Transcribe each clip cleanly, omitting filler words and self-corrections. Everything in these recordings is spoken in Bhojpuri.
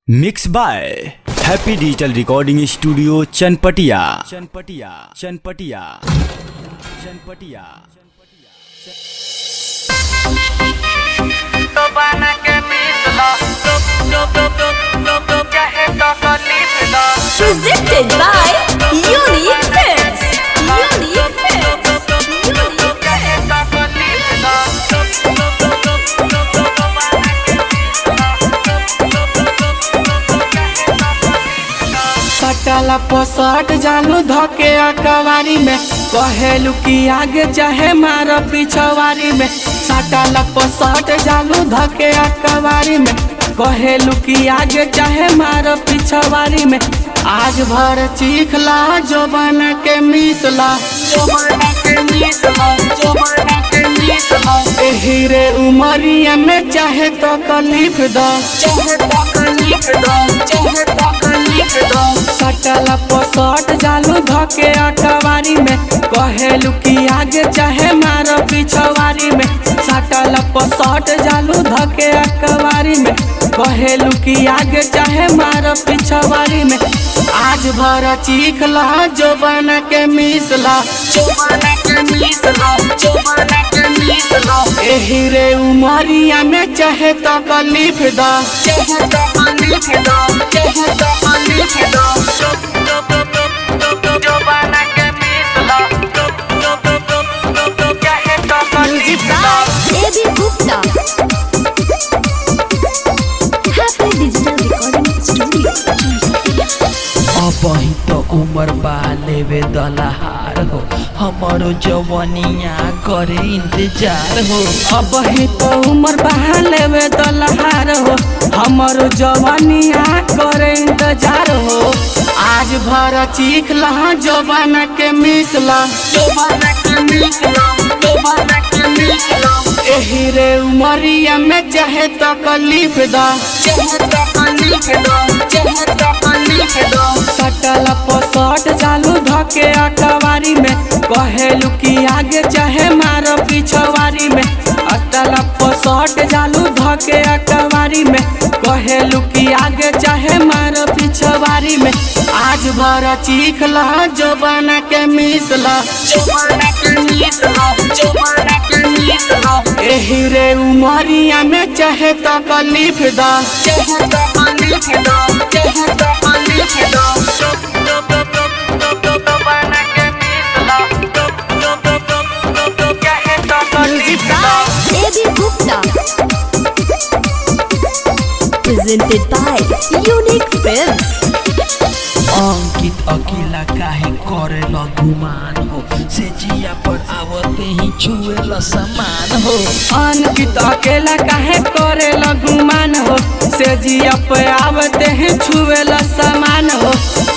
Mix by happy digital recording studio Chanpatia. तो बना के पीस लो, चाहे तो लीप लो। Presented by Unique Films. Unique Films. Unique चाहे तो लीप लो, सटला पसट जालू धके अकवारी में कहेलू की आगे चाहे मार पिछवारी में। सटला पसट जालू धके अकवारी में कहेलू की आगे चाहे मार पिछवारी में। आज भर चीखला जो बना के मिसला, जो बना के मिसला, जो बना के मिसला। एही रे उमरिया में चाहे तो कलीफ दो, चाहे तो कलीफ दो, चाहे तो कलीफ दो। सटला पसट जालू धके अकवारी में कहेलू की आगे चाहे मारो पिछवारी में। सटला पसट जालू धके अकवारी में कहेलू की आगे चाहे मारो पिछवारी में। आज भर चीखला जो बना के मिसला, जो बना के मिसला, जो बना के मिसला। एही रे उमरिया में चाहे तो कलीफ दो, चाहे तो कलीफ दो, चाहे तो कलीफ दो। जो बना के पीस लो, चाहे तो Music leap low. by AB Gupta. Happy Digital Recording Studio. अब तो उमर बा लेवे दलहार हो, हमारो जवनिया करे इंतजार हो। अब ही तो उमर बहा लेवे दलहार हो, हमारो जवानिया करे इंतजार हो। आज भर चीखला जो बना के मिसला, जो बना के मिसला, जो बना के मिसला। एही रे उमरिया में चाहे तो कलीफ दो, चाहे तो कलीफ दो, चाहे तो कलीफ दो। सटला पसट जालू धके अकवारी में कहेलू की आगे चाहे मारो पिछवारी में। सटला पसट जालू धके अकवारी में कहेलू की आगे चाहे मारो पिछवारी में। आज भर चीखला जो बना के मिसला, जो बना के मिसला, जो बना के मिसला। एही रे उमरिया में चाहे तो कलीफ दो, चाहे तो कलीफ दो, चाहे तो कलीफ दो। तो बना के पीस लो, चाहे तो Music leap low. by AB Gupta. Presented by Unique Films. Ankit अकेला काहे करे गुमान हो, से जिया पर आवते ही छुए समान हो। अनकित अकेला काहे करे गुमान हो, से जिया पे आवते हैं छुएला समान हो।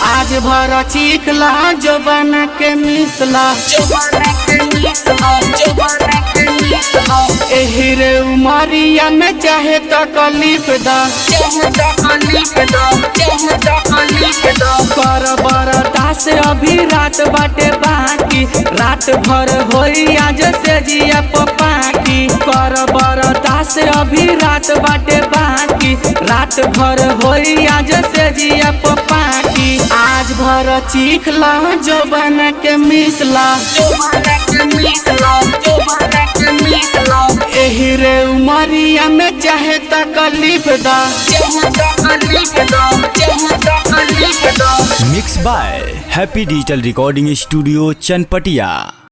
आज भर चीखला जो बना के मिसला, जो बना के मिसला, जो बना के मिसला। एही रे उमरिया में चाहे तो कलीफ दो, चाहे तो कलीफ दो, चाहे तो कलीफ दो। कर बरदास अभी रात बाटे बाकी, रात भर होई आज से जिया पाकी। कर बरदास अभी रात बाटे बाकी, रात भर होई आज से जिया पाकी। आज भर चीखला जो बना के मिसला, जो बना के मिसला, जो बना के मिसला। एही रे उमरिया में चाहे तो कलीफ दो, चाहे तो कलीफ दो, चाहे तो कलीफ दो। Mix by happy digital recording studio Chanpatia.